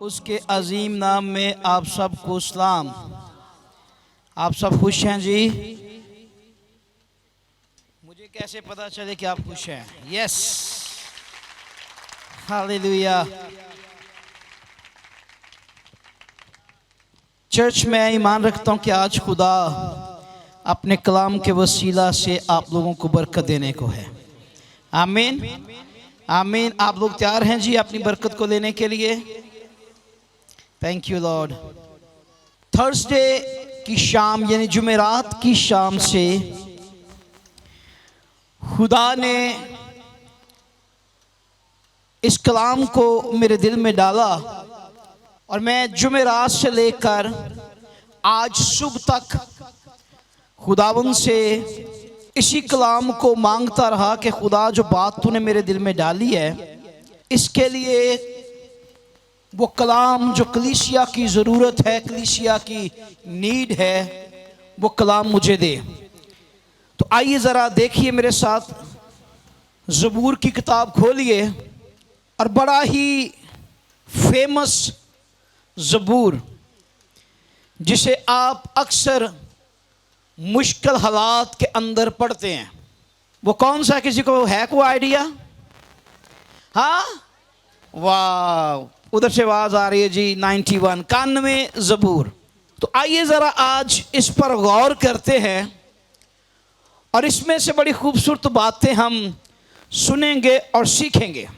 उसके अजीम नाम में आप सबको सलाम। आप सब खुश हैं जी? मुझे कैसे पता चले कि आप खुश हैं? Yes, hallelujah. चर्च में ईमान रखता हूं कि आज खुदा अपने कलाम के वसीला से आप लोगों को बरकत देने को है। आमीन आमीन। आप लोग तैयार हैं जी अपनी बरकत को लेने के लिए? Thank you Lord. थर्सडे की शाम यानी जुमेरात की शाम से खुदा ने इस कलाम को मेरे दिल में डाला और मैं जुमेरात से लेकर आज सुबह तक खुदावन से इसी कलाम को मांगता रहा कि खुदा जो बात तूने मेरे दिल में डाली है इसके लिए वो कलाम जो कलीसिया की ज़रूरत है, कलीसिया की नीड है, वो कलाम मुझे दे। तो आइए ज़रा देखिए मेरे साथ, ज़बूर की किताब खोलिए और बड़ा ही फेमस ज़बूर जिसे आप अक्सर मुश्किल हालात के अंदर पढ़ते हैं, वो कौन सा? किसी को है कोई आइडिया? हाँ, वाह, उधर से आवाज आ रही है जी। 91 91 ज़बूर। तो आइए ज़रा आज इस पर गौर करते हैं और इसमें से बड़ी खूबसूरत बातें हम सुनेंगे और सीखेंगे।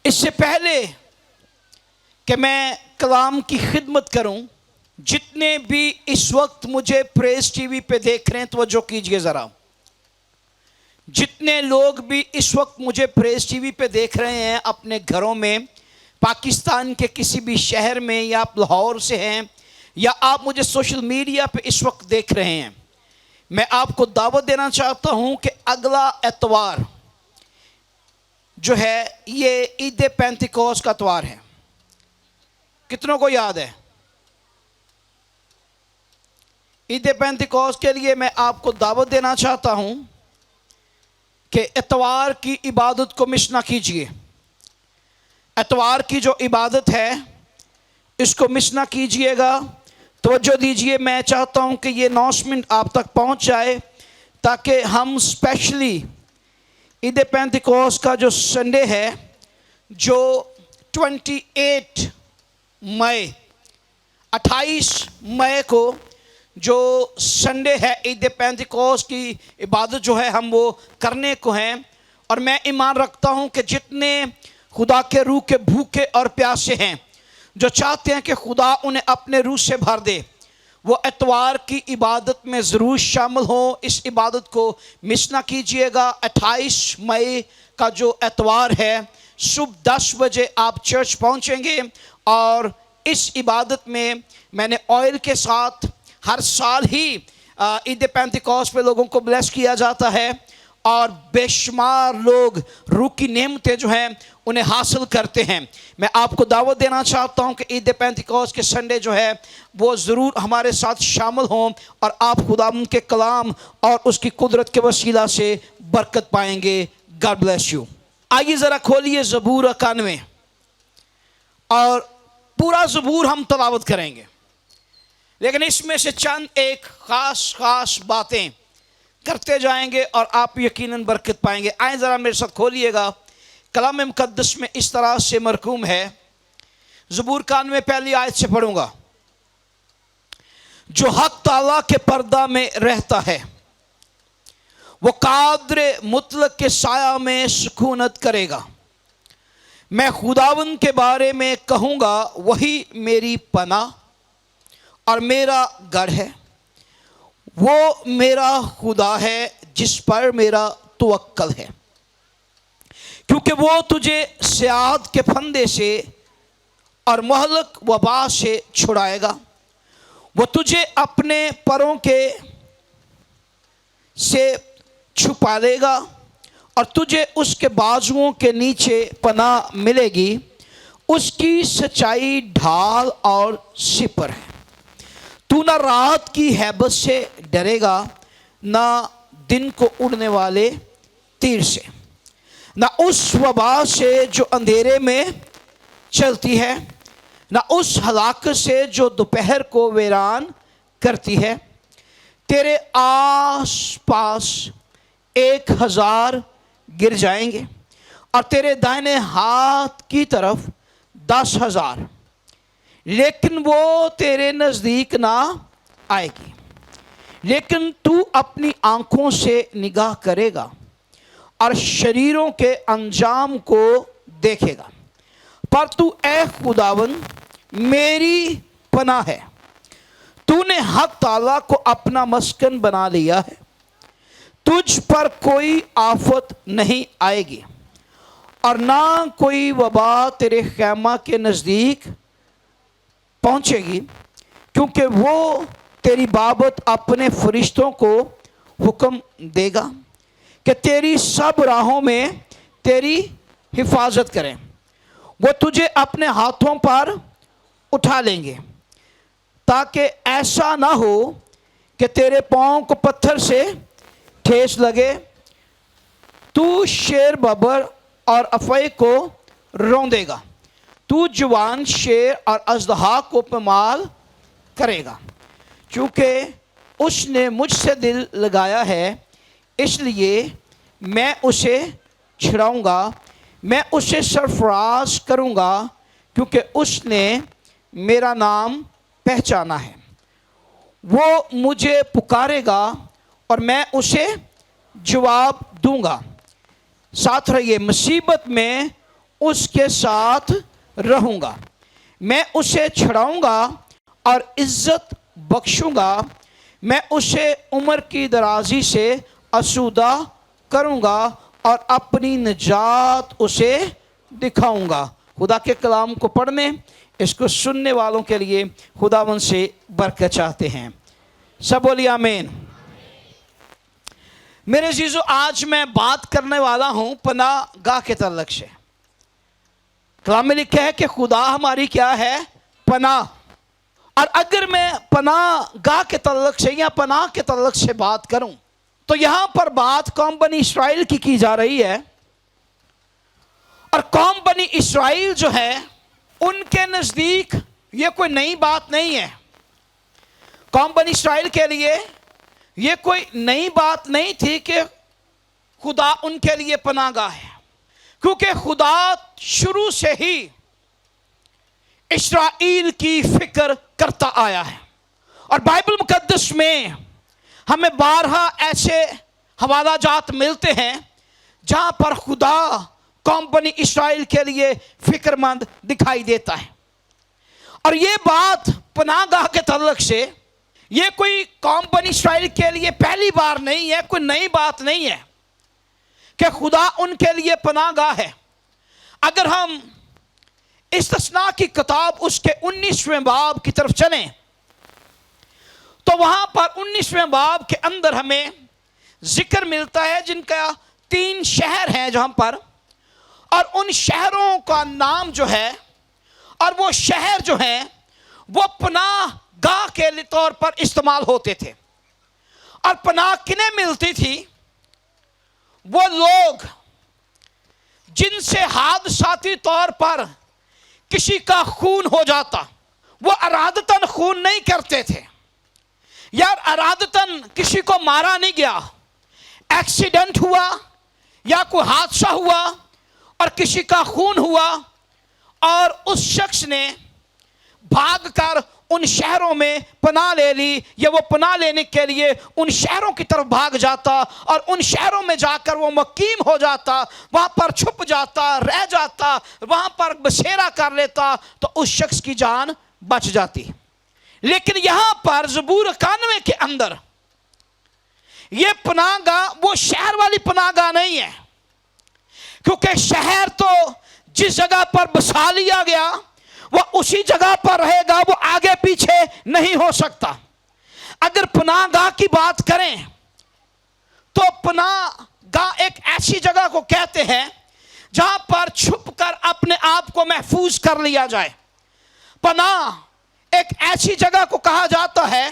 इससे पहले कि मैं कलाम की खिदमत करूं, जितने भी इस वक्त मुझे प्रेस टीवी पे देख रहे हैं तवज्जो कीजिए ज़रा। जितने लोग भी इस वक्त मुझे प्रेस टीवी पे देख रहे हैं अपने घरों में, पाकिस्तान के किसी भी शहर में, या आप लाहौर से हैं या आप मुझे सोशल मीडिया पे इस वक्त देख रहे हैं, मैं आपको दावत देना चाहता हूं कि अगला एतवार जो है ये ईद पेंतिकोस्त का एतवार है। कितनों को याद है? ईद पेंतिकोस्त के लिए मैं आपको दावत देना चाहता हूं कि एतवार की इबादत को मिस ना कीजिए। एतवार की जो इबादत है इसको मिस ना कीजिएगा। तवज्जो दीजिए, मैं चाहता हूं कि ये अनाउंसमेंट आप तक पहुंच जाए ताकि हम स्पेशली ईद पेंतिकोस्त का जो संडे है, जो 28 मई 28 मई को जो संडे है, ईद पेंतिकोस्त की इबादत जो है हम वो करने को हैं। और मैं ईमान रखता हूं कि जितने खुदा के रूह के भूखे और प्यासे हैं, जो चाहते हैं कि खुदा उन्हें अपने रूह से भर दे, वो एतवार की इबादत में ज़रूर शामिल हो। इस इबादत को मिस ना कीजिएगा। 28 मई का जो एतवार है, सुबह 10 बजे आप चर्च पहुंचेंगे और इस इबादत में मैंने ऑयल के साथ हर साल ही ईद पेंतिकोस्त पे लोगों को ब्लेस किया जाता है और बेशुमार लोग रूह की नेमतें जो हैं उन्हें हासिल करते हैं। मैं आपको दावत देना चाहता हूं कि ईद पेंतिकोस्त के संडे जो है वो ज़रूर हमारे साथ शामिल हों और आप खुदा के कलाम और उसकी कुदरत के वसीला से बरकत पाएंगे। God bless you. आइए ज़रा खोलिए ज़बूर 91 और पूरा ज़बूर हम तलावत करेंगे, लेकिन इसमें से चंद एक खास बातें करते जाएंगे और आप यकीनन बरकत पाएंगे। आए ज़रा मेरे साथ खोलिएगा। कलाम मुक़द्दस में इस तरह से मरकूम है, ज़बूर 91 पहली आयत से पढ़ूंगा। जो हक ताला के पर्दा में रहता है वो कादर मुतलक के साया में सुकूनत करेगा। मैं खुदावन के बारे में कहूँगा, वही मेरी पनाह और मेरा गढ़ है। वो मेरा खुदा है जिस पर मेरा तवक्कल है, क्योंकि वो तुझे सियाहत के फंदे से और महलक वबा से छुड़ाएगा। वो तुझे अपने परों के से छुपा लेगा और तुझे उसके बाजुओं के नीचे पनाह मिलेगी। उसकी सच्चाई ढाल और सिपर है। तू ना रात की हैबत से डरेगा, ना दिन को उड़ने वाले तीर से, ना उस वबा से जो अंधेरे में चलती है, ना उस हलाकत से जो दोपहर को वीरान करती है। तेरे आस पास 1000 गिर जाएंगे और तेरे दाहिने हाथ की तरफ 10,000, लेकिन वो तेरे नज़दीक ना आएगी। लेकिन तू अपनी आंखों से निगाह करेगा और शरीरों के अंजाम को देखेगा। पर तू ए खुदावन मेरी पनाह है, तूने हक ताला को अपना मस्कन बना लिया है। तुझ पर कोई आफत नहीं आएगी और ना कोई वबा तेरे खैमा के नज़दीक पहुँचेगी, क्योंकि वो तेरी बाबत अपने फरिश्तों को हुक्म देगा कि तेरी सब राहों में तेरी हिफाजत करें। वो तुझे अपने हाथों पर उठा लेंगे, ताकि ऐसा ना हो कि तेरे पाँव को पत्थर से ठेस लगे। तू शेर बबर और अफे को रौंदेगा, तू जवान शेर और अजदहा को पमाल करेगा। चूँकि उसने मुझसे दिल लगाया है, इसलिए मैं उसे छिड़ाऊँगा, मैं उसे सरफराज करूँगा, क्योंकि उसने मेरा नाम पहचाना है। वो मुझे पुकारेगा और मैं उसे जवाब दूँगा। साथ रहिए, मुसीबत में उसके साथ रहूँगा। मैं उसे छुड़ाऊँगा और इज़्ज़त बख्शूँगा। मैं उसे उम्र की दराजी से आसूदा करूँगा और अपनी निजात उसे दिखाऊँगा। खुदा के कलाम को पढ़ने, इसको सुनने वालों के लिए खुदावन से बरकत चाहते हैं। सब बोलिए आमीन। मेरे अजीजों, आज मैं बात करने वाला हूँ पनाह गाह के तल्लक से। कलाम में लिखा है कि खुदा हमारी क्या है? पनाह। और अगर मैं पनाह गाह के तल्लक से या पनाह के तल्लक से बात करूं, तो यहां पर बात कौम बनी इस्राइल की जा रही है। और कौम बनी इस्राइल जो है, उनके नज़दीक ये कोई नई बात नहीं है। कौम बनी इस्राइल के लिए ये कोई नई बात नहीं थी कि खुदा उनके लिए पनाहगाह है, क्योंकि खुदा शुरू से ही इस्राइल की फिक्र करता आया है। और बाइबल मुकद्दस में हमें 12 ऐसे हवाला जात मिलते हैं जहां पर खुदा कौम बनी इस्राइल के लिए फिक्रमंद दिखाई देता है। और ये बात पनाहगाह के तल्लक से, ये कोई कौम बनी इस्राइल के लिए पहली बार नहीं है, कोई नई बात नहीं है कि खुदा उनके लिए पनाहगाह है। अगर हम इस्तिस्ना की किताब उसके 19वें बाब की तरफ चलें, तो वहां पर 19वें बाब के अंदर हमें जिक्र मिलता है जिनका 3 शहर हैं जहां पर, और उन शहरों का नाम जो है, और वो शहर जो हैं वो पनाह गाह के तौर पर इस्तेमाल होते थे। और पनाह किन्हें मिलती थी? वो लोग जिनसे हादसाती तौर पर किसी का खून हो जाता, वो अरादतन खून नहीं करते थे, यार अरादतन किसी को मारा नहीं गया, एक्सीडेंट हुआ या कोई हादसा हुआ और किसी का खून हुआ और उस शख्स ने भागकर उन शहरों में पनाह ले ली, या वो पनाह लेने के लिए उन शहरों की तरफ भाग जाता और उन शहरों में जाकर वो मुकीम हो जाता, वहाँ पर छुप जाता, रह जाता, वहाँ पर बसेरा कर लेता, तो उस शख्स की जान बच जाती। लेकिन यहाँ पर ज़बूर 91 के अंदर ये पनाहगाह वो शहर वाली पनाहगाह नहीं है, क्योंकि शहर तो जिस जगह पर बसा लिया गया वो उसी जगह पर रहेगा, वो आगे पीछे नहीं हो सकता। अगर पनाहगाह की बात करें तो पनाहगाह एक ऐसी जगह को कहते हैं जहां पर छुपकर अपने आप को महफूज कर लिया जाए। पनाह एक ऐसी जगह को कहा जाता है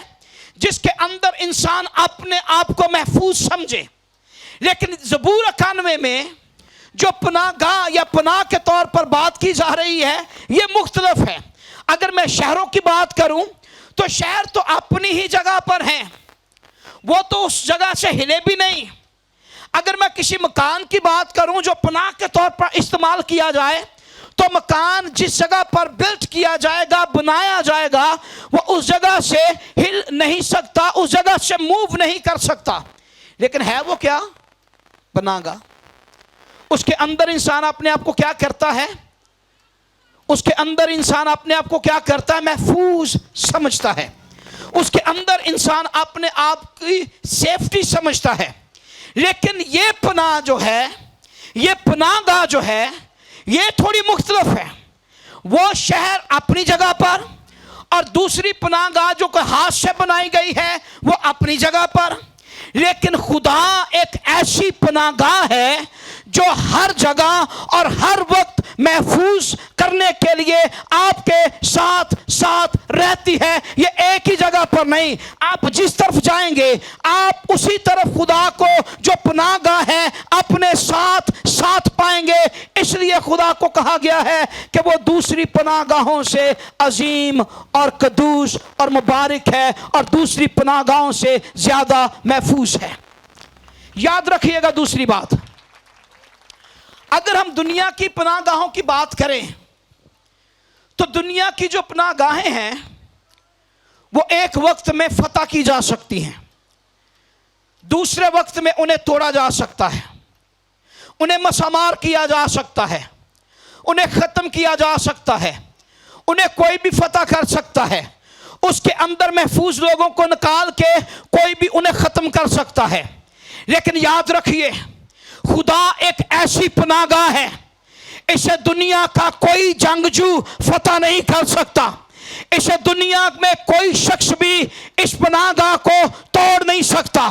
जिसके अंदर इंसान अपने आप को महफूज समझे। लेकिन ज़बूर 91 में जो पनाहगाह या पनाह के तौर पर बात की जा रही है, ये मुख्तलिफ है। अगर मैं शहरों की बात करूं तो शहर तो अपनी ही जगह पर हैं, वो तो उस जगह से हिले भी नहीं। अगर मैं किसी मकान की बात करूं जो पनाह के तौर पर इस्तेमाल किया जाए, तो मकान जिस जगह पर बिल्ट किया जाएगा, बनाया जाएगा, वो उस जगह से हिल नहीं सकता, उस जगह से मूव नहीं कर सकता। लेकिन है वो क्या? पनाहगाह। उसके अंदर इंसान अपने आप को क्या करता है? उसके अंदर इंसान अपने आप को क्या करता है? महफूज समझता है। उसके अंदर इंसान अपने आप की सेफ्टी समझता है। लेकिन ये पनाह जो है, ये पनाहगाह जो है, ये थोड़ी मुख्तलिफ है। वो शहर अपनी जगह पर और दूसरी पनाहगाह जो कोई हाथ से बनाई गई है वो अपनी जगह पर। लेकिन खुदा एक ऐसी पनाहगाह है जो हर जगह और हर वक्त महफूज करने के लिए आपके साथ साथ रहती है। ये एक ही जगह पर नहीं, आप जिस तरफ जाएंगे आप उसी तरफ खुदा को जो पनाहगाह है अपने साथ साथ पाएंगे। इसलिए खुदा को कहा गया है कि वो दूसरी पनाहगाहों से अजीम और कदूस और मुबारक है और दूसरी पनाहगाहों से ज्यादा महफूज है। याद रखिएगा दूसरी बात, अगर हम दुनिया की पनाहगाहों की बात करें तो दुनिया की जो पनाहगाहें हैं वो एक वक्त में फतह की जा सकती हैं, दूसरे वक्त में उन्हें तोड़ा जा सकता है, उन्हें मसामार किया जा सकता है, उन्हें ख़त्म किया जा सकता है, उन्हें कोई भी फतह कर सकता है। उसके अंदर महफूज लोगों को निकाल के कोई भी उन्हें ख़त्म कर सकता है। लेकिन याद रखिए, खुदा एक ऐसी पनाहगाह है, इसे दुनिया का कोई जंगजू फतह नहीं कर सकता। इसे दुनिया में कोई शख्स भी इस पनाहगाह को तोड़ नहीं सकता।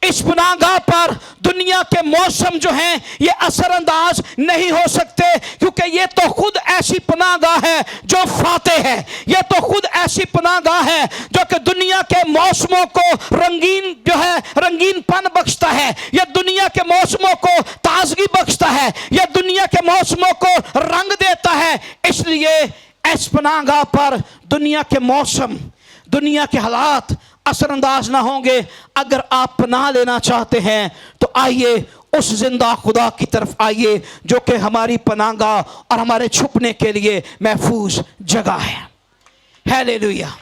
इस पनाहगाह पर दुनिया के मौसम जो हैं ये असरअंदाज नहीं हो सकते, क्योंकि ये तो खुद ऐसी पनाहगाह है जो फातेह है। ये तो खुद ऐसी पनाहगाह है जो कि दुनिया के मौसमों को रंगीन जो है रंगीनपन बख्शता है। यह दुनिया के मौसमों को ताजगी बख्शता है। यह दुनिया के मौसमों को रंग देता है। इसलिए इस पनाहगाह पर दुनिया के मौसम, दुनिया के हालात असरअंदाज ना होंगे। अगर आप पनाह लेना चाहते हैं तो आइए उस जिंदा खुदा की तरफ आइए जो कि हमारी पनाहगाह और हमारे छुपने के लिए महफूज जगह है। हालेलुया।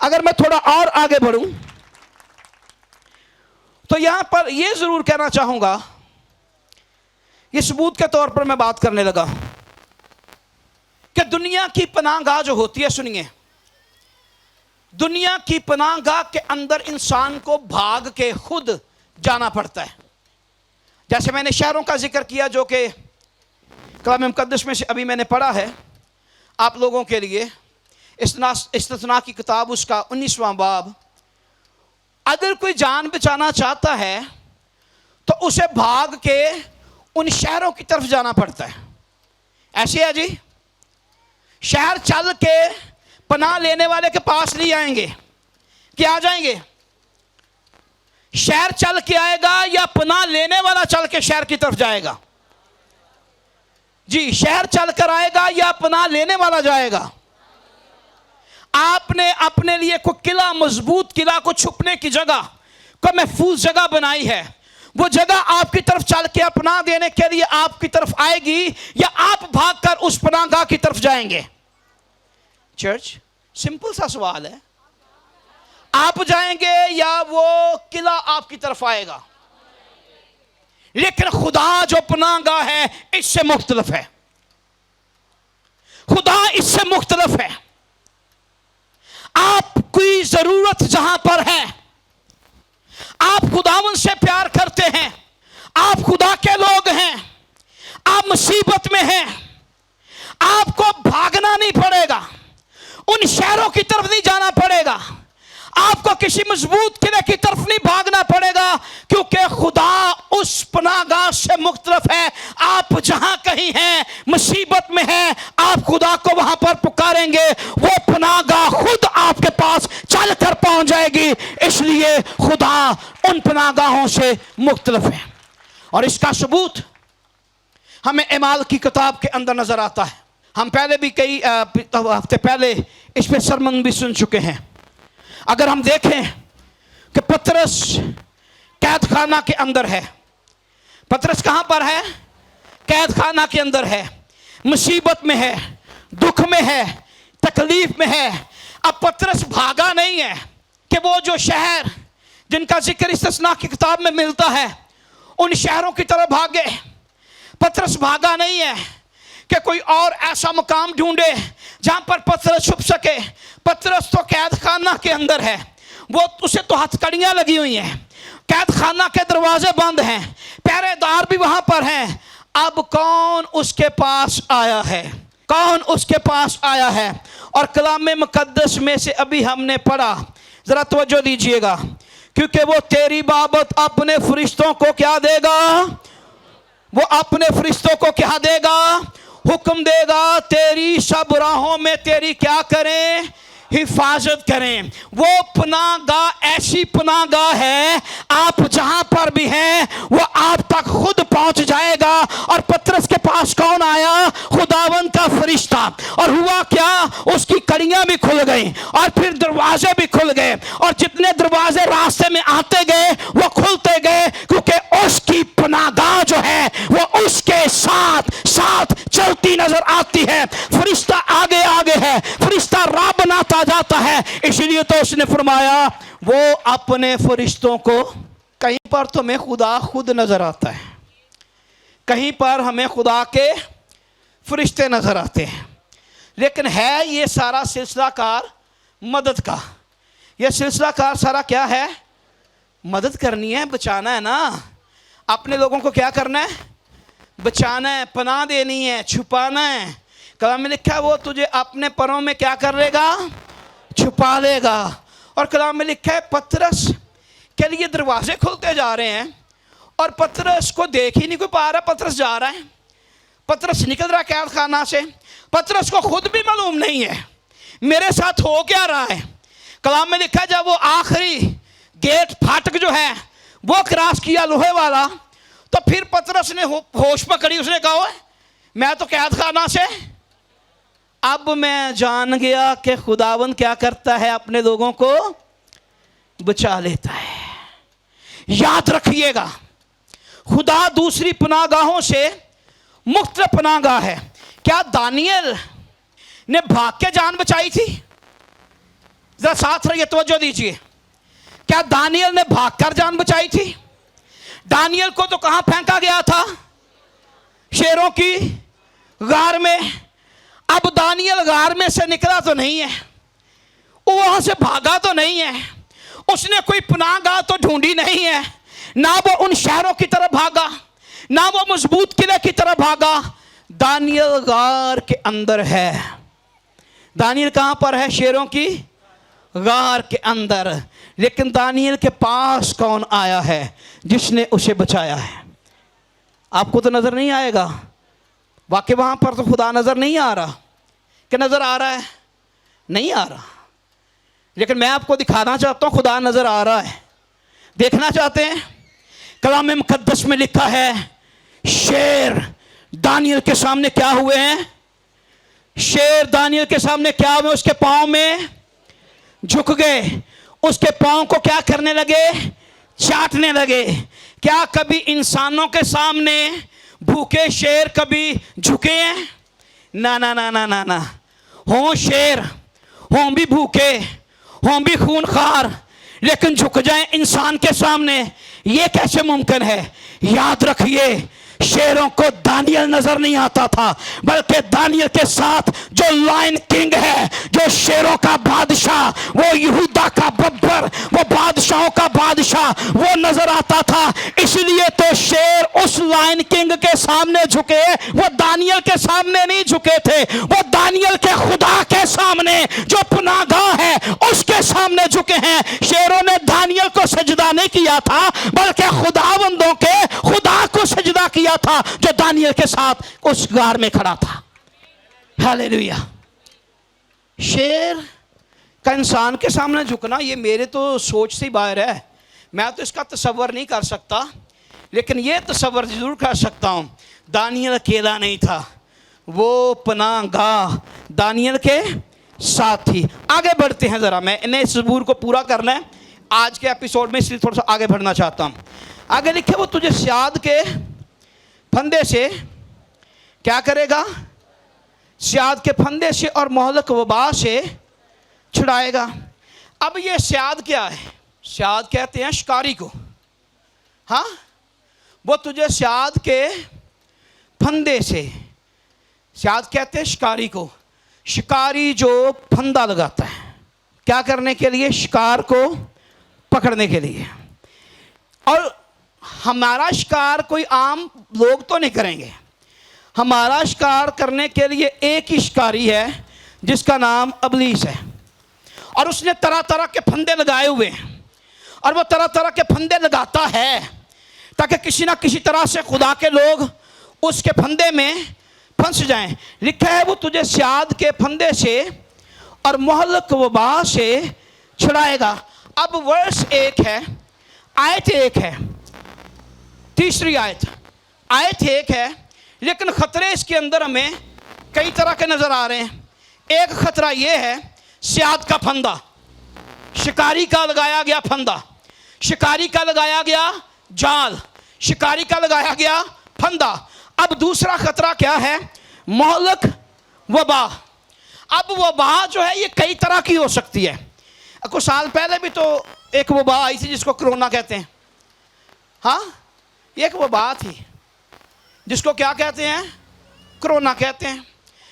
अगर मैं थोड़ा और आगे बढ़ूं तो यहां पर यह जरूर कहना चाहूंगा, यह सबूत के तौर पर मैं बात करने लगा कि दुनिया की पनाहगाह जो होती है, सुनिए, दुनिया की पनाहगाह के अंदर इंसान को भाग के खुद जाना पड़ता है। जैसे मैंने शहरों का जिक्र किया जो कि कलाम मुकद्दस में से अभी मैंने पढ़ा है आप लोगों के लिए, इस्तिस्ना की किताब उसका 19वां बाब। अगर कोई जान बचाना चाहता है तो उसे भाग के उन शहरों की तरफ जाना पड़ता है। ऐसे है जी, शहर चल के पनाह लेने वाले के पास नहीं आएंगे कि आ जाएंगे। शहर चल के आएगा या पनाह लेने वाला चल के शहर की तरफ जाएगा? जी, शहर चल कर आएगा या पनाह लेने वाला जाएगा? आपने अपने लिए कोई किला, मजबूत किला, को छुपने की जगह, कोई महफूज जगह बनाई है। वो जगह आपकी तरफ चल के पनाह देने के लिए आपकी तरफ आएगी या आप भागकर उस पनाहगाह की तरफ जाएंगे? चर्च, सिंपल सा सवाल है, आप जाएंगे या वो किला आपकी तरफ आएगा? लेकिन खुदा जो पनाहगाह है इससे मुख्तलिफ है। खुदा इससे मुख्तलिफ है। आपकी जरूरत जहां पर है, आप खुदावन से प्यार करते हैं, आप खुदा के लोग हैं, आप मुसीबत में हैं, आपको भागना नहीं पड़ेगा, उन शहरों की तरफ नहीं जाना पड़ेगा, आपको किसी मजबूत किले की तरफ नहीं भागना पड़ेगा, क्योंकि खुदा उस पनाहगाह से मुख्तलिफ है। आप जहां कहीं हैं, मुसीबत में हैं, आप खुदा को वहां पर पुकारेंगे, वो पनाहगाह खुद आपके पास चल कर पहुंच जाएगी। इसलिए खुदा उन पनाहगाहों से मुख्तलिफ है। और इसका सबूत हमें एमाल की किताब के अंदर नजर आता है। हम पहले भी कई हफ्ते पहले इस पे सरमन भी सुन चुके हैं। अगर हम देखें कि पतरस कैद खाना के अंदर है। पतरस कहां पर है? कैद खाना के अंदर है, मुसीबत में है, दुख में है, तकलीफ में है। अब पतरस भागा नहीं है कि वो जो शहर जिनका जिक्र इस्तिस्ना की किताब में मिलता है उन शहरों की तरफ भागे। पतरस भागा नहीं है कि कोई और ऐसा मकाम ढूंढे जहां पर पतरस छुप सके। पतरस तो कैद खाना के अंदर है, वो उसे तो हथकड़ियां लगी हुई हैं, कैद खाना के दरवाजे बंद हैं, पहरेदार भी वहां पर हैं। अब कौन उसके पास आया है? कौन उसके पास आया है? और कलाम मुकद्दस में से अभी हमने पढ़ा, जरा तवज्जो दीजिएगा, क्योंकि वो तेरी बाबत अपने फरिश्तों को क्या देगा? वो अपने फरिश्तों को क्या देगा? हुक्म देगा तेरी सब राहों में तेरी क्या करें? हिफाजत करें। वो पनाहगाह ऐसी पनाहगाह है, आप जहां पर भी हैं वो आप तक खुद पहुंच जाएगा। और पतरस के पास कौन आया? खुदावंद का फरिश्ता। और हुआ क्या? उसकी कड़ियां भी खुल गई और फिर दरवाजे भी खुल गए, और जितने दरवाजे रास्ते में आते गए वो खुलते गए, क्योंकि उसकी पनाहगाह जो है वो उसके साथ साथ चलती नजर आती है। फरिश्ता आगे आगे है, फरिश्ता राह बनाता जाता है। इसलिए तो उसने फरमाया वो अपने फरिश्तों को, कहीं पर तो हमें खुदा खुद नजर आता है, कहीं पर हमें खुदा के फरिश्ते नजर आते हैं, लेकिन है ये सारा सिलसिला कार मदद का। ये सिलसिला कार सारा क्या है? मदद करनी है, बचाना है ना। अपने लोगों को क्या करना है? बचाना है, पनाह देनी है, छुपाना है। कलाम में लिखा है वो तुझे अपने परों में क्या कर लेगा? छुपा लेगा। और कलाम में लिखा है पतरस के लिए दरवाजे खुलते जा रहे हैं और पतरस को देख ही नहीं कोई पा रहा। पतरस जा रहा है, पतरस निकल रहा है कैद खाना से। पतरस को खुद भी मालूम नहीं है मेरे साथ हो क्या रहा है। कलाम में लिखा है जब वो आखिरी गेट फाटक जो है वो क्रॉस किया लोहे वाला, तो फिर पतरस ने होश पकड़ी। उसने कहा मैं तो कैद खाना से, अब मैं जान गया कि खुदावंद क्या करता है, अपने लोगों को बचा लेता है। याद रखिएगा, खुदा दूसरी पनाहगाहों से मुख्तलिफ पनाहगाह है। क्या दानियल ने भाग के जान बचाई थी? जरा साथ रहिए, तवज्जो दीजिए। क्या दानियल ने भागकर जान बचाई थी? दानियल को तो कहां फेंका गया था? शेरों की गार में। अब दानियल गार में से निकला तो नहीं है, वो वहां से भागा तो नहीं है, उसने कोई पनाहगाह तो ढूंढी नहीं है। ना वो उन शहरों की तरफ भागा, ना वो मजबूत किले की तरफ भागा। दानियल गार के अंदर है। दानियल कहां पर है? शेरों की गार के अंदर। लेकिन दानियल के पास कौन आया है जिसने उसे बचाया है? आपको तो नजर नहीं आएगा, वाकई वहां पर तो खुदा नजर नहीं आ रहा। कि नजर आ रहा है? नहीं आ रहा। लेकिन मैं आपको दिखाना चाहता हूं खुदा नजर आ रहा है। देखना चाहते हैं? कलाम मुकद्दस में लिखा है शेर दानियल के सामने क्या हुए हैं? शेर दानियल के सामने क्या हुए? उसके पांव में झुक गए, उसके पांव को क्या करने लगे? चाटने लगे। क्या कभी इंसानों के सामने भूखे शेर कभी झुके हैं? ना ना ना ना ना ना। हों शेर, हों भी भूखे, हों भी खूनखार, लेकिन झुक जाएं इंसान के सामने, ये कैसे मुमकिन है? याद रखिए, शेरों को दानियल नजर नहीं आता था, बल्कि दानियल के साथ जो लायन किंग है, जो शेरों का बादशाह, वो यहूदा का बब्बर, वो बादशाहों का बादशाह, वो नजर आता था। इसलिए तो शेर उस लायन किंग के सामने झुके, वो दानियल के सामने नहीं झुके थे। वो दानियल के खुदा के सामने जो पनाहगाह है उसके सामने झुके हैं। शेरों ने दानियल को सजदा नहीं किया था, बल्कि खुदावंदों के खुदा को सजदा किया था जो दानियल के साथ उस गार में खड़ा था। हालेलुया। शेर का इंसान के सामने झुकना, ये मेरे तो सोच से बाहर है। मैं तो इसका तसव्वुर नहीं कर सकता, लेकिन ये तसव्वुर जरूर कर सकता हूं। दानियल अकेला नहीं था, वो पनाहगाह दानियल के साथ थी। आगे बढ़ते हैं ज़रा, मैं इन्हें इस ज़बूर को पूरा करना है आज के एपिसोड में, इसलिए थोड़ा सा आगे बढ़ना चाहता हूँ। आगे लिखे, वो तुझे स्याद के फंदे से क्या करेगा? स्याद के फंदे से और मोहलक वबा से छुड़ाएगा। अब ये स्याद क्या है? स्याद कहते हैं शिकारी को। हाँ, वो तुझे स्याद के फंदे से, स्याद कहते हैं शिकारी को। शिकारी जो फंदा लगाता है, क्या करने के लिए? शिकार को पकड़ने के लिए। और हमारा शिकार कोई आम लोग तो नहीं करेंगे। हमारा शिकार करने के लिए एक ही शिकारी है जिसका नाम इब्लीस है, और उसने तरह तरह के फंदे लगाए हुए हैं, और वो तरह तरह के फंदे लगाता है ताकि किसी ना किसी तरह से खुदा के लोग उसके फंदे में फंस जाएं। लिखा है वो तुझे स्याद के फंदे से और मोहलक वबा से छुड़ाएगा। अब वर्स 1 है, आयत 1 है, तीसरी आयत। आयत 1 है, लेकिन ख़तरे इसके अंदर हमें कई तरह के नज़र आ रहे हैं। एक ख़तरा ये है, स्याद का फंदा, शिकारी का लगाया गया फंदा, शिकारी का लगाया गया जाल, शिकारी का लगाया गया फंदा। अब दूसरा खतरा क्या है? मोहलक वबा। अब वबा जो है ये कई तरह की हो सकती है। कुछ साल पहले भी तो एक वबा आई थी जिसको कोरोना कहते हैं। हाँ, एक वबा थी जिसको क्या कहते हैं? कोरोना कहते हैं।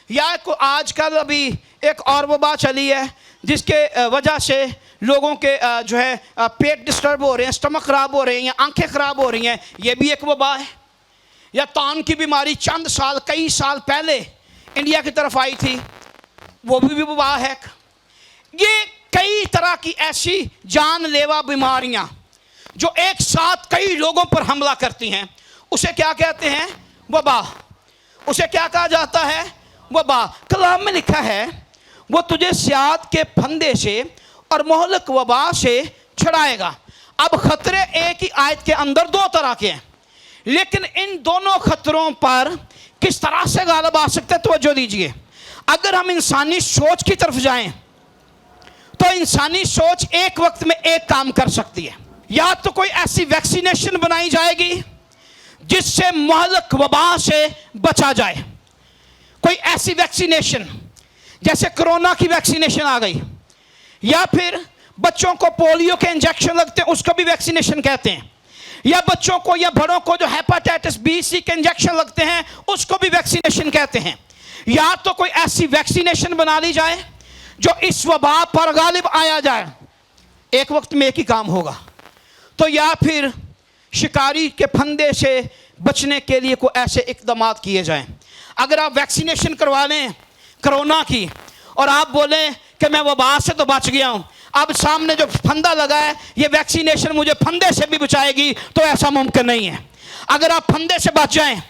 या आजकल अभी एक और वबा चली है जिसके वजह से लोगों के जो है पेट डिस्टर्ब हो रहे हैं, स्टमक ख़राब हो रहे हैं, या आंखें ख़राब हो रही हैं, ये भी एक वबा है। या तान की बीमारी कई साल पहले इंडिया की तरफ आई थी, वो भी वबा है। ये कई तरह की ऐसी जानलेवा बीमारियां जो एक साथ कई लोगों पर हमला करती हैं, उसे क्या कहते हैं? वबा। उसे क्या कहा जाता है? वबा। कलाम में लिखा है वो तुझे स्याद के फंदे से और मोहलक वबा से छुड़ाएगा। अब खतरे एक ही आयत के अंदर 2 तरह के हैं, लेकिन इन दोनों खतरों पर किस तरह से गालिब आ सकते हैं, तवज्जो दीजिए। अगर हम इंसानी सोच की तरफ जाएं तो इंसानी सोच एक वक्त में एक काम कर सकती है। या तो कोई ऐसी वैक्सीनेशन बनाई जाएगी जिससे मोहलक वबा से बचा जाए, कोई ऐसी वैक्सीनेशन जैसे कोरोना की वैक्सीनेशन आ गई, या फिर बच्चों को पोलियो के इंजेक्शन लगते हैं उसको भी वैक्सीनेशन कहते हैं, या बच्चों को या बड़ों को जो हेपेटाइटिस बी सी के इंजेक्शन लगते हैं उसको भी वैक्सीनेशन कहते हैं। या तो कोई ऐसी वैक्सीनेशन बना ली जाए जो इस वबा पर गालिब आया जाए, एक वक्त में एक ही काम होगा। तो या फिर शिकारी के फंदे से बचने के लिए कोई ऐसे इकदाम किए जाएं। अगर आप वैक्सीनेशन करवा लें कोरोना की और आप बोलें कि मैं वबा से तो बच गया हूं, अब सामने जो फंदा लगा है ये वैक्सीनेशन मुझे फंदे से भी बचाएगी, तो ऐसा मुमकिन नहीं है। अगर आप फंदे से बच जाएं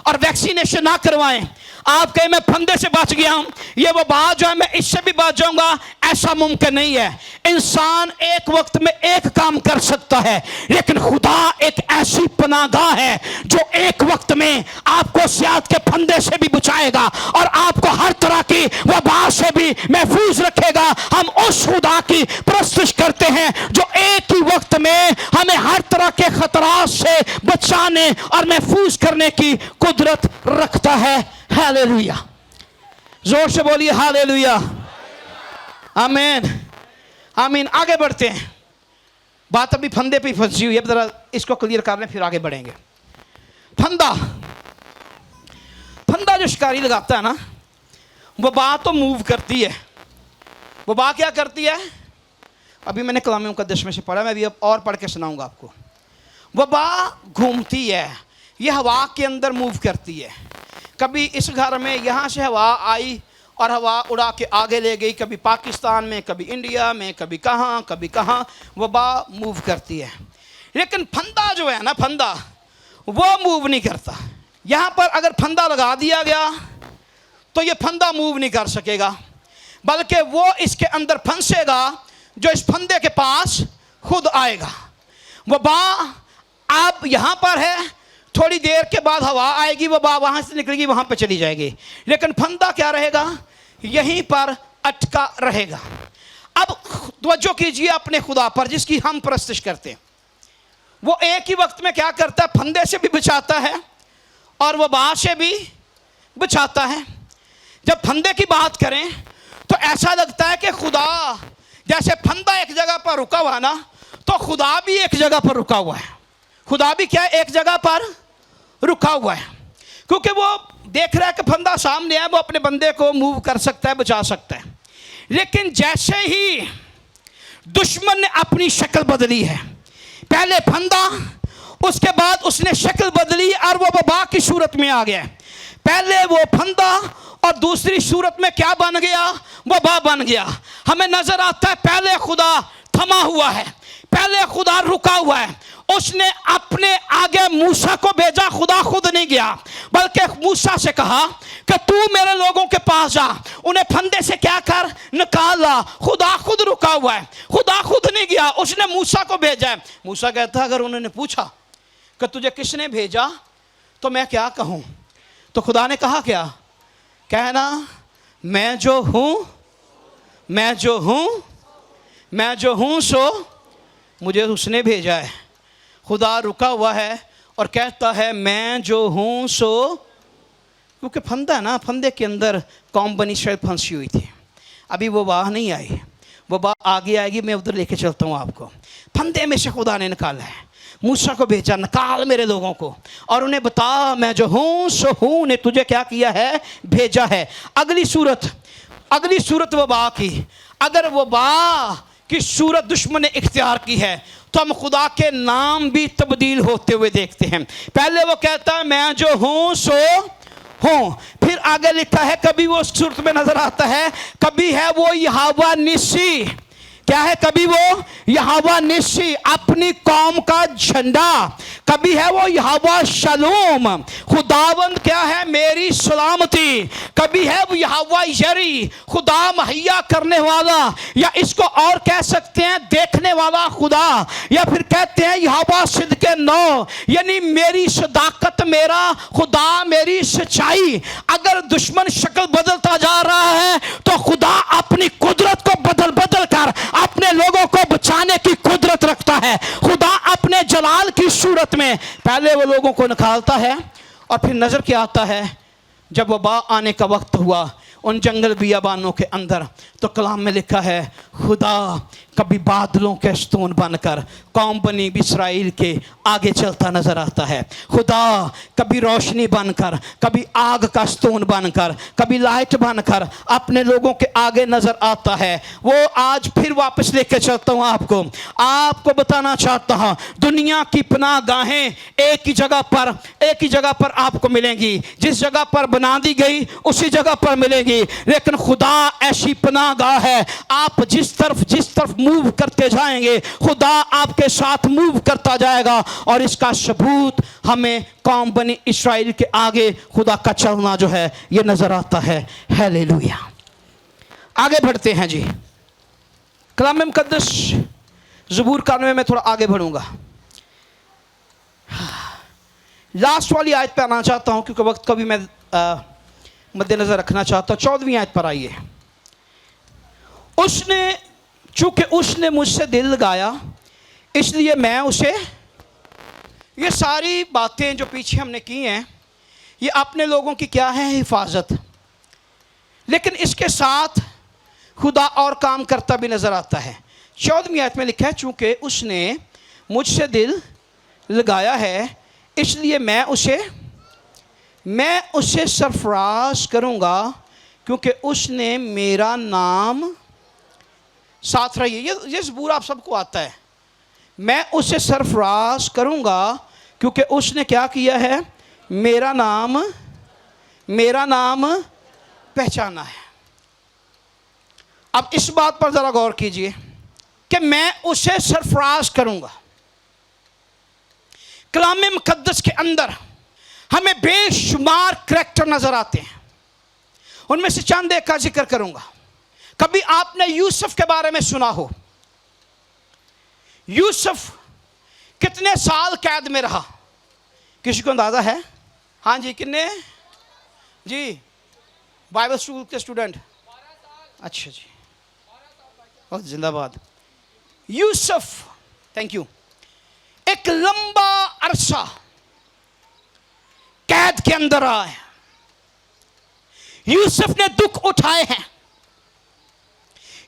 और वैक्सीनेशन ना करवाएं, आप कहें मैं फंदे से बच गया हूं, ये वो बात जो है मैं इससे भी बच जाऊंगा, ऐसा मुमकिन नहीं है। इंसान एक वक्त में एक काम कर सकता है, लेकिन खुदा एक ऐसी पनाहगाह है जो एक वक्त में आपको स्याद के फंदे से भी बचाएगा और आपको हर तरह की वबा से भी महफूज रखेगा। हम उस खुदा की परस्तिश करते हैं जो एक ही वक्त में हमें हर तरह के खतरात से बचाने और महफूज करने की कुदरत रखता है। हालेलुया, जोर से बोलिए हालेलुया, आमीन आमीन। आगे बढ़ते हैं, बात अभी फंदे पे फंसी हुई है, जरा इसको क्लियर कर लें फिर आगे बढ़ेंगे। फंदा, फंदा जो शिकारी लगाता है ना, वो बात तो मूव करती है। वो बात क्या करती है? अभी मैंने कलाम मुक़द्दस में से पढ़ा, मैं अभी अब और पढ़ के सुनाऊंगा आपको। वो बात घूमती है, ये हवा के अंदर मूव करती है। कभी इस घर में यहाँ से हवा आई और हवा उड़ा के आगे ले गई, कभी पाकिस्तान में, कभी इंडिया में, कभी कहाँ वबा मूव करती है। लेकिन फंदा जो है ना, फंदा वो मूव नहीं करता। यहाँ पर अगर फंदा लगा दिया गया तो ये फंदा मूव नहीं कर सकेगा, बल्कि वो इसके अंदर फंसेगा जो इस फंदे के पास खुद आएगा। वबा आप यहाँ पर है थोड़ी देर के बाद हवा आएगी, वह वहां से निकलेगी, वहां पे चली जाएगी, लेकिन फंदा क्या रहेगा, यहीं पर अटका रहेगा। अब तवज्जो कीजिए अपने खुदा पर जिसकी हम परस्तिश करते हैं। वो एक ही वक्त में क्या करता है, फंदे से भी बचाता है और वबा से भी बचाता है। जब फंदे की बात करें तो ऐसा लगता है कि खुदा, जैसे फंदा एक जगह पर रुका हुआ ना, तो खुदा भी एक जगह पर रुका हुआ है। खुदा भी क्या है, एक जगह पर रुका हुआ है, क्योंकि वो देख रहा है कि फंदा सामने है, वो अपने बंदे को मूव कर सकता है, बचा सकता है। लेकिन जैसे ही दुश्मन ने अपनी शक्ल बदली है, पहले फंदा, उसके बाद उसने शक्ल बदली और वो वबा की सूरत में आ गया। पहले वो फंदा और दूसरी सूरत में क्या बन गया, वबा बन गया। हमें नजर आता है पहले खुदा थमा हुआ है, पहले खुदा रुका हुआ है। उसने अपने आगे मूसा को भेजा, खुदा खुद नहीं गया, बल्कि मूसा से कहा कि तू मेरे लोगों के पास जा, उन्हें फंदे से क्या कर, निकाल ला। खुदा खुद रुका हुआ है, खुदा खुद नहीं गया, उसने मूसा को भेजा है। मूसा कहता अगर उन्होंने पूछा कि तुझे किसने भेजा तो मैं क्या कहूं, तो खुदा ने कहा क्या, कहना मैं जो हूं, मैं जो हूं, मैं जो हूं सो मुझे उसने भेजा है। खुदा रुका हुआ है और कहता है मैं जो हूं सो, क्योंकि फंदा है ना, फंदे के अंदर कौम बनी शायद फंसी हुई थी, अभी वो वाह नहीं आई, वो बात आगे आएगी, मैं उधर लेके चलता हूँ आपको। फंदे में से खुदा ने निकाला है, मूसा को भेजा, निकाल मेरे लोगों को और उन्हें बता मैं जो हूँ सो हूँ ने तुझे क्या किया है, भेजा है। अगली सूरत वबा की, अगर वबा की सूरत दुश्मन ने इख्तियार की है तो हम खुदा के नाम भी तब्दील होते हुए देखते हैं। पहले वो कहता है मैं जो हूँ सो हूँ, फिर आगे लिखा है कभी वो सूरत में नजर आता है, कभी है वो यहोवा निस्सी, क्या है, कभी वो यहोवा निस्सी अपनी कौम का झंडा, कभी है वो यहोवा शलोम खुदावंद क्या है मेरी सलामती, कभी है वो यहोवा यरी खुदा मुहैया करने वाला, या इसको और कह सकते हैं देखने वाला खुदा, या फिर कहते हैं यहोवा सिद्के नौ, यानी मेरी सदाकत, मेरा खुदा, मेरी सच्चाई। अगर दुश्मन शक्ल बदलता जा रहा है तो खुदा अपनी कुदरत को बदल बदल कर अपने लोगों को बचाने की कुदरत रखता है। खुदा अपने जलाल की सूरत में पहले वो लोगों को निकालता है और फिर नजर क्या आता है, जब वबा आने का वक्त हुआ उन जंगल बियाबानों के अंदर, तो कलाम में लिखा है खुदा कभी बादलों के स्तून बनकर कौम बनी इस्राएल के आगे चलता नजर आता है। खुदा कभी रोशनी बनकर, कभी आग का स्तून बनकर, कभी लाइट बनकर अपने लोगों के आगे नजर आता है। वो आज फिर वापस लेके चलता हूँ आपको बताना चाहता हूँ, दुनिया की पनाह गाहें एक ही जगह पर आपको मिलेंगी, जिस जगह पर बना दी गई उसी जगह पर मिलेंगी, लेकिन खुदा ऐसी पनाह गाह है, आप जिस तरफ मूव करते जाएंगे खुदा आपके साथ मूव करता जाएगा। और इसका सबूत हमें कौम बनी इस्राएल के आगे खुदा का चलना जो है ये नजर आता है। हालेलुया। आगे बढ़ते हैं जी, कलाम मुकद्दस ज़बूर 91 में थोड़ा आगे बढ़ूंगा। लास्ट वाली आयत पे आना चाहता हूं क्योंकि वक्त को भी मैं मद्देनजर रखना चाहता हूं। 14वीं आयत पर आइए। चूंकि उसने मुझसे दिल लगाया इसलिए मैं उसे, ये सारी बातें जो पीछे हमने की हैं ये अपने लोगों की क्या है, हिफाजत, लेकिन इसके साथ खुदा और काम करता भी नजर आता है। 14वीं आयत में लिखा है चूंकि उसने मुझसे दिल लगाया है इसलिए मैं उसे सरफराज करूंगा, क्योंकि उसने मेरा नाम, साथ रहिए, ये ज़बूर आप सबको आता है, मैं उसे सरफराज करूंगा क्योंकि उसने क्या किया है, मेरा नाम पहचाना है। अब इस बात पर जरा गौर कीजिए कि मैं उसे सरफराज करूंगा। कलाम मुकद्दस के अंदर हमें बेशुमार करैक्टर नजर आते हैं, उनमें से चंद एक का जिक्र करूंगा। कभी आपने यूसुफ के बारे में सुना हो, यूसुफ कितने साल कैद में रहा, किसी को अंदाज़ा है? हाँ जी, कितने जी? बाइबल स्कूल के स्टूडेंट। अच्छा जी, बहुत जिंदाबाद। यूसुफ, थैंक यू, एक लंबा अरसा कैद के अंदर रहा है। यूसुफ ने दुख उठाए हैं,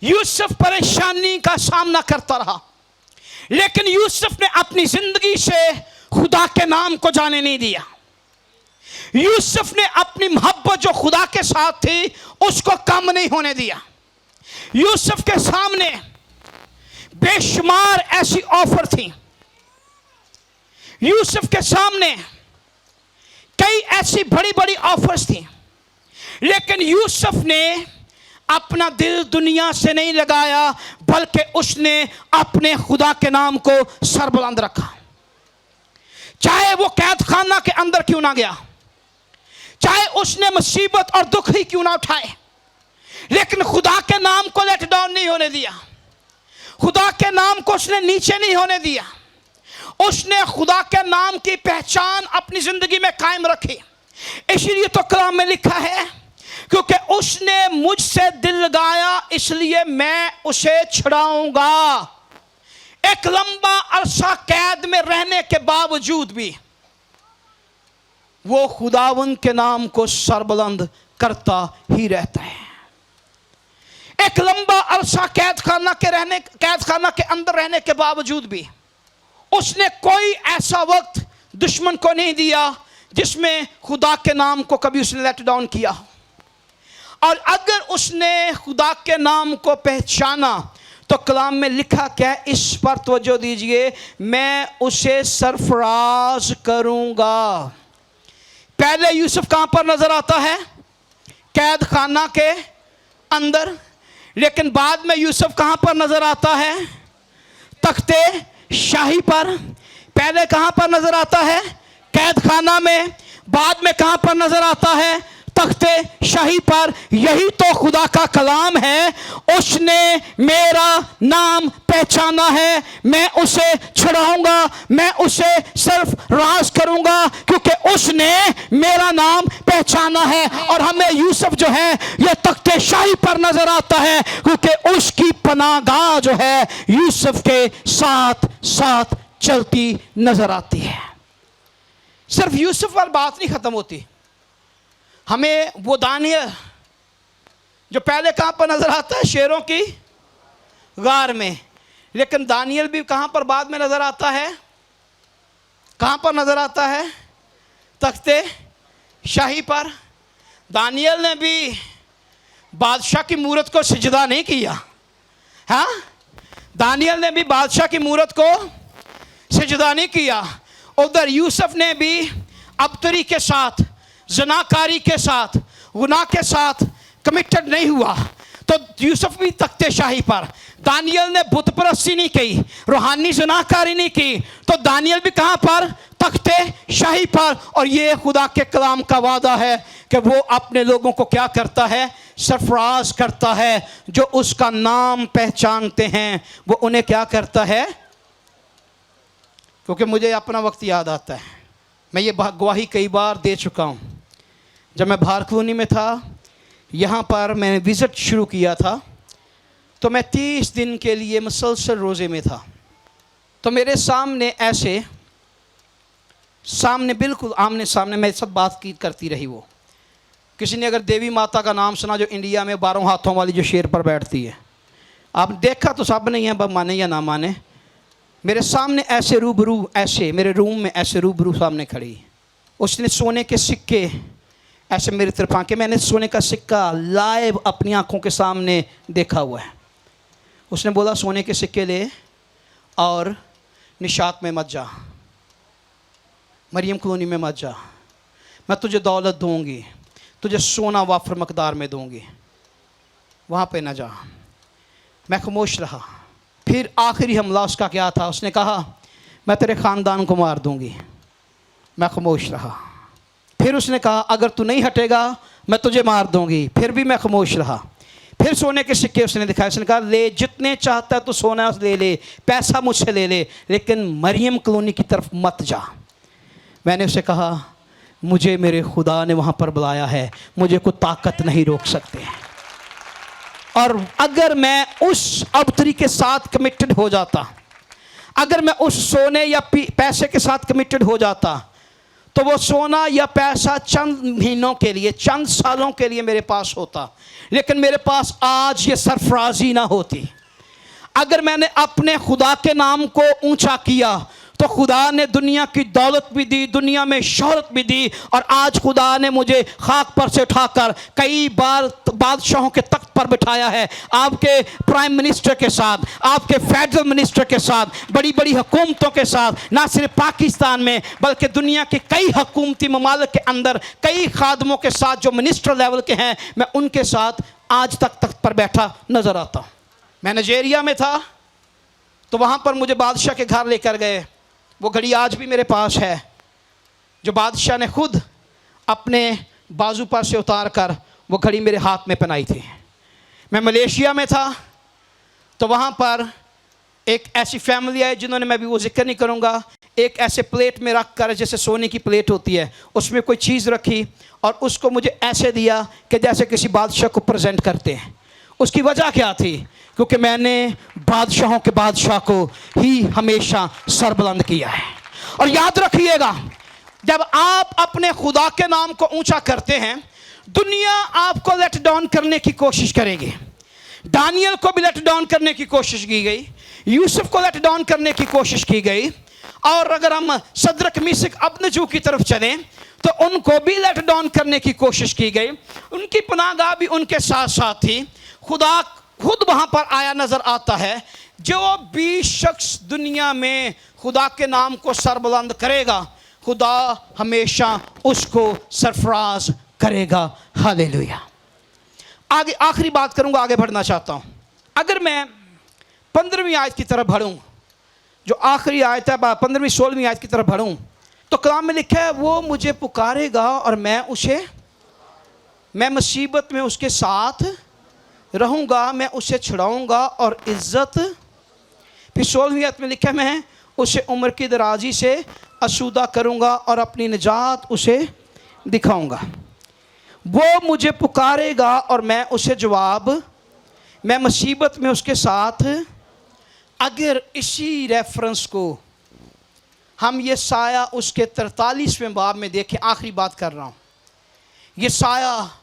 यूसुफ परेशानी का सामना करता रहा, लेकिन यूसुफ ने अपनी जिंदगी से खुदा के नाम को जाने नहीं दिया। यूसुफ ने अपनी मोहब्बत जो खुदा के साथ थी उसको कम नहीं होने दिया। यूसुफ के सामने बेशुमार ऐसी ऑफर थी, यूसुफ के सामने कई ऐसी बड़ी बड़ी ऑफर्स थी, लेकिन यूसुफ ने अपना दिल दुनिया से नहीं लगाया, बल्कि उसने अपने खुदा के नाम को सरबुलंद रखा। चाहे वो कैद खाना के अंदर क्यों ना गया, चाहे उसने मुसीबत और दुख ही क्यों ना उठाए, लेकिन खुदा के नाम को लेट डाउन नहीं होने दिया, खुदा के नाम को उसने नीचे नहीं होने दिया। उसने खुदा के नाम की पहचान अपनी जिंदगी में कायम रखी। इसलिए तो कलाम में लिखा है, क्योंकि उसने मुझसे दिल लगाया इसलिए मैं उसे छुड़ाऊंगा। एक लंबा अरसा कैद में रहने के बावजूद भी वो खुदावंद के नाम को सरबुलंद करता ही रहता है। एक लंबा अरसा कैद खाना के अंदर रहने के बावजूद भी उसने कोई ऐसा वक्त दुश्मन को नहीं दिया जिसमें खुदा के नाम को कभी उसने लेट डाउन किया। और अगर उसने खुदा के नाम को पहचाना तो कलाम में लिखा क्या, इस पर तवज्जो दीजिए, मैं उसे सरफराज करूंगा। पहले यूसुफ कहां पर नजर आता है? कैद खाना के अंदर। लेकिन बाद में यूसुफ कहां पर नजर आता है? तख्ते शाही पर। पहले कहां पर नजर आता है? कैद खाना में। बाद में कहां पर नजर आता है? तख्ते शाही पर। यही तो खुदा का कलाम है, उसने मेरा नाम पहचाना है, मैं उसे छुड़ाऊंगा, मैं उसे सिर्फ राज करूंगा, क्योंकि उसने मेरा नाम पहचाना है। और हमें यूसुफ जो है यह तख्ते शाही पर नजर आता है, क्योंकि उसकी पनाहगाह जो है यूसुफ के साथ साथ चलती नजर आती है। सिर्फ यूसुफ पर बात नहीं खत्म होती, हमें वो दानियल जो पहले कहां पर नजर आता है? शेरों की गार में। लेकिन दानियल भी कहां पर बाद में नजर आता है? कहां पर नजर आता है? तख्ते शाही पर। दानियल ने भी बादशाह की मूरत को सिजदा नहीं किया। हाँ, दानियल ने भी बादशाह की मूरत को सिजदा नहीं किया। उधर यूसुफ ने भी अबतरी के साथ, ज़नाकारी के साथ, गुनाह के साथ कमिटेड नहीं हुआ, तो यूसुफ भी तख्ते शाही पर। दानियल ने बुत परस्ती नहीं की, रूहानी ज़नाकारी नहीं की, तो दानियल भी कहां पर? तख्ते शाही पर। और ये खुदा के कलाम का वादा है कि वो अपने लोगों को क्या करता है? सरफराज करता है। जो उसका नाम पहचानते हैं वो उन्हें क्या करता है? क्योंकि मुझे अपना वक्त याद आता है, मैं ये गवाही कई बार दे चुका हूँ। जब मैं बाहर कॉलोनी में था, यहाँ पर मैंने विज़िट शुरू किया था, तो मैं 30 दिन के लिए मुसलसल रोज़े में था। तो मेरे सामने बिल्कुल आमने सामने मेरे साथ बात करती रही वो। किसी ने अगर देवी माता का नाम सुना, जो इंडिया में 12 हाथों वाली जो शेर पर बैठती है, आप देखा तो सब नहीं है, अब माने या ना माने, मेरे सामने ऐसे रूबरू, ऐसे मेरे रूम में ऐसे रूबरू सामने खड़ी। उसने सोने के सिक्के ऐसे मेरी तरफ आके, मैंने सोने का सिक्का लाइव अपनी आंखों के सामने देखा हुआ है। उसने बोला, सोने के सिक्के ले और निशात में मत जा, मरियम कॉलोनी में मत जा, मैं तुझे दौलत दूंगी, तुझे सोना वाफर मकदार में दूंगी, वहाँ पे ना जा। मैं खामोश रहा। फिर आखिरी हमला उसका क्या था? उसने कहा, मैं तेरे ख़ानदान को मार दूंगी। मैं खामोश रहा। फिर उसने कहा, अगर तू नहीं हटेगा मैं तुझे मार दूंगी। फिर भी मैं खामोश रहा। फिर सोने के सिक्के उसने दिखाए। उसने कहा, ले, जितने चाहता है तो सोना ले ले, पैसा मुझसे ले ले, लेकिन मरियम कॉलोनी की तरफ मत जा। मैंने उसे कहा, मुझे मेरे खुदा ने वहाँ पर बुलाया है, मुझे कोई ताकत नहीं रोक सकते। और अगर मैं उस अबतरी के साथ कमिटेड हो जाता, अगर मैं उस सोने या पैसे के साथ कमिटेड हो जाता, तो वो सोना या पैसा चंद महीनों के लिए, चंद सालों के लिए मेरे पास होता, लेकिन मेरे पास आज ये सरफराजी ना होती। अगर मैंने अपने खुदा के नाम को ऊंचा किया तो खुदा ने दुनिया की दौलत भी दी, दुनिया में शोहरत भी दी, और आज खुदा ने मुझे खाक पर से उठाकर कई बार बादशाहों के तख्त पर बिठाया है, आपके प्राइम मिनिस्टर के साथ, आपके फेडरल मिनिस्टर के साथ, बड़ी बड़ी हुकूमतों के साथ, ना सिर्फ पाकिस्तान में बल्कि दुनिया के कई हुकूमती ममालिक के अंदर कई खादमों के साथ जो मिनिस्टर लेवल के हैं, मैं उनके साथ आज तक तख्त पर बैठा नजर आता हूँ। मैं नाइजीरिया में था तो वहाँ पर मुझे बादशाह के घर लेकर गए। वो घड़ी आज भी मेरे पास है जो बादशाह ने खुद अपने बाजू पर से उतार कर वो घड़ी मेरे हाथ में पहनाई थी। मैं मलेशिया में था तो वहाँ पर एक ऐसी फैमिली आई जिन्होंने, मैं भी वो जिक्र नहीं करूँगा, एक ऐसे प्लेट में रख कर, जैसे सोने की प्लेट होती है, उसमें कोई चीज़ रखी और उसको मुझे ऐसे दिया कि जैसे किसी बादशाह को प्रेजेंट करते हैं। उसकी वजह क्या थी? क्योंकि मैंने बादशाहों के बादशाह को ही हमेशा सरबुलंद किया है। और याद रखिएगा, जब आप अपने खुदा के नाम को ऊंचा करते हैं, दुनिया आपको लेट डाउन करने की कोशिश करेगी। दानियल को भी लेट डाउन करने की कोशिश की गई, यूसुफ को लेट डाउन करने की कोशिश की गई, और अगर हम सदरक मीशक अबदनगो की तरफ चलें तो उनको भी लेट डाउन करने की कोशिश की गई। उनकी पनाहगाह भी उनके साथ साथ थी। खुदा खुद वहाँ पर आया नज़र आता है। जो भी शख्स दुनिया में खुदा के नाम को सरबुलंद करेगा, खुदा हमेशा उसको सरफराज करेगा। हालेलुया। आगे आखिरी बात करूँगा, आगे बढ़ना चाहता हूँ। अगर मैं 15वीं आयत की तरफ बढ़ूँ, जो आखिरी आयत है, 15वीं 16वीं आयत की तरफ बढ़ूँ, तो कलाम में लिखा है, वो मुझे पुकारेगा और मैं मुसीबत में उसके साथ रहूँगा, मैं उसे छुड़ाऊँगा और इज़्ज़त। फिर 16वीं आयत में लिखा है, मैं उसे उम्र की दराजी से आसूदा करूँगा और अपनी निजात उसे दिखाऊँगा। वो मुझे पुकारेगा और मैं उसे जवाब, मैं मुसीबत में उसके साथ। अगर इसी रेफरेंस को हम ये साया उसके 43वें बाब में देखें, आखिरी बात कर रहा हूँ, ये साया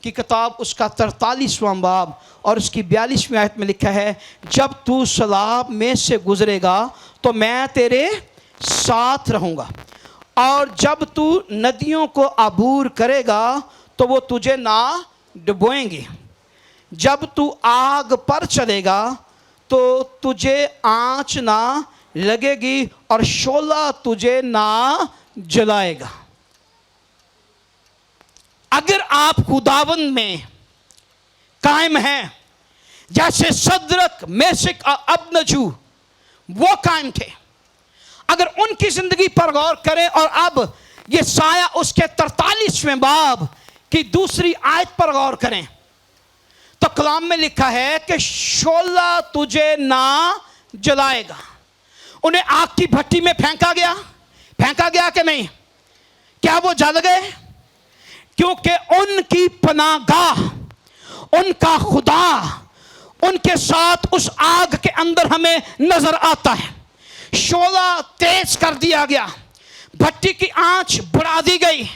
की किताब उसका 43वां बाब और उसकी 42वीं आयत में लिखा है, जब तू सलाब में से गुजरेगा तो मैं तेरे साथ रहूँगा, और जब तू नदियों को अबूर करेगा तो वो तुझे ना डुबोएंगे। जब तू आग पर चलेगा तो तुझे आँच ना लगेगी और शोला तुझे ना जलाएगा। अगर आप खुदावंद में कायम हैं, जैसे सदरक मेशक और अबदनगो वो कायम थे, अगर उनकी जिंदगी पर गौर करें और अब ये साया उसके 43वें बाब की दूसरी आयत पर गौर करें, तो कलाम में लिखा है कि शोला तुझे ना जलाएगा। उन्हें आग की भट्टी में फेंका गया कि नहीं? क्या वो जल गए? क्योंकि उनकी पनाहगाह, उनका खुदा उनके साथ उस आग के अंदर हमें नजर आता है। शोला तेज कर दिया गया, भट्टी की आंच बढ़ा दी गई,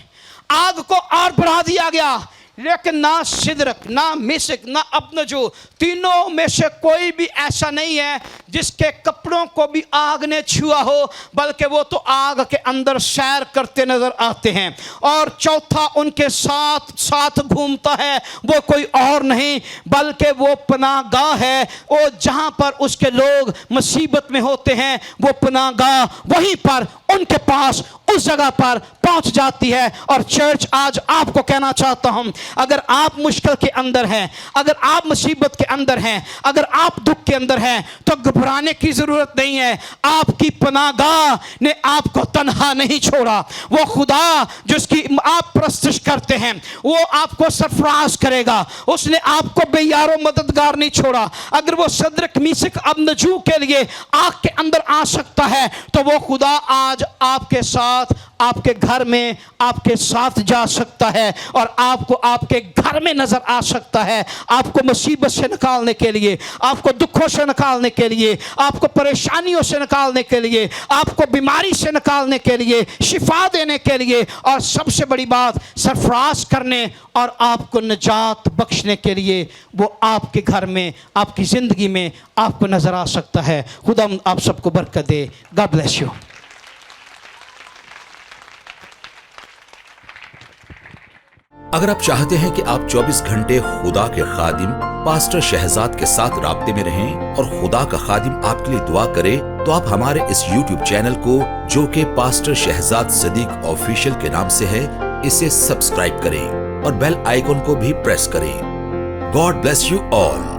आग को और बढ़ा दिया गया, लेकिन ना सिदरक, ना मेशक, ना अबदनगो, तीनों में से कोई भी ऐसा नहीं है जिसके कपड़ों को भी आग ने छुआ हो, बल्कि वो तो आग के अंदर सैर करते नजर आते हैं। और चौथा उनके साथ साथ घूमता है, वो कोई और नहीं बल्कि वो पनाहगाह है। वो जहाँ पर उसके लोग मुसीबत में होते हैं, वो पनाहगाह वहीं पर उनके पास उस जगह पर पहुंच जाती है। और चर्च, आज आपको कहना चाहता हूं, अगर आप मुश्किल के अंदर हैं, अगर आप मुसीबत के अंदर हैं, अगर आप दुख के अंदर हैं, तो घबराने की जरूरत नहीं है। आपकी पनाहगाह ने आपको तन्हा नहीं छोड़ा। वो खुदा जिसकी आप प्रस्तुत करते हैं, वो आपको सरफराज करेगा। उसने आपको बेयारो मददगार नहीं छोड़ा। अगर वो सदरक मीशक अबदनगो के लिए आग के अंदर आ सकता है, तो वो खुदा आज आपके साथ बात आपके घर में आपके साथ जा सकता है और आपको आपके घर में नजर आ सकता है। आपको मुसीबत से निकालने के लिए, आपको दुखों से निकालने के लिए, आपको परेशानियों से निकालने के लिए, आपको बीमारी से निकालने के लिए, शिफा देने के लिए, और सबसे बड़ी बात सरफराज करने और आपको निजात बख्शने के लिए वो आपके घर में, आपकी ज़िंदगी में आपको नज़र आ सकता है। खुदा आप सबको बरकत दे। God bless you. अगर आप चाहते हैं कि आप 24 घंटे खुदा के खादिम पास्टर शहजाद के साथ राब्ते में रहें और खुदा का खादिम आपके लिए दुआ करे, तो आप हमारे इस YouTube चैनल को, जो कि पास्टर शहजाद सदीक ऑफिशियल के नाम से है, इसे सब्सक्राइब करें और बेल आइकन को भी प्रेस करें। God bless you all.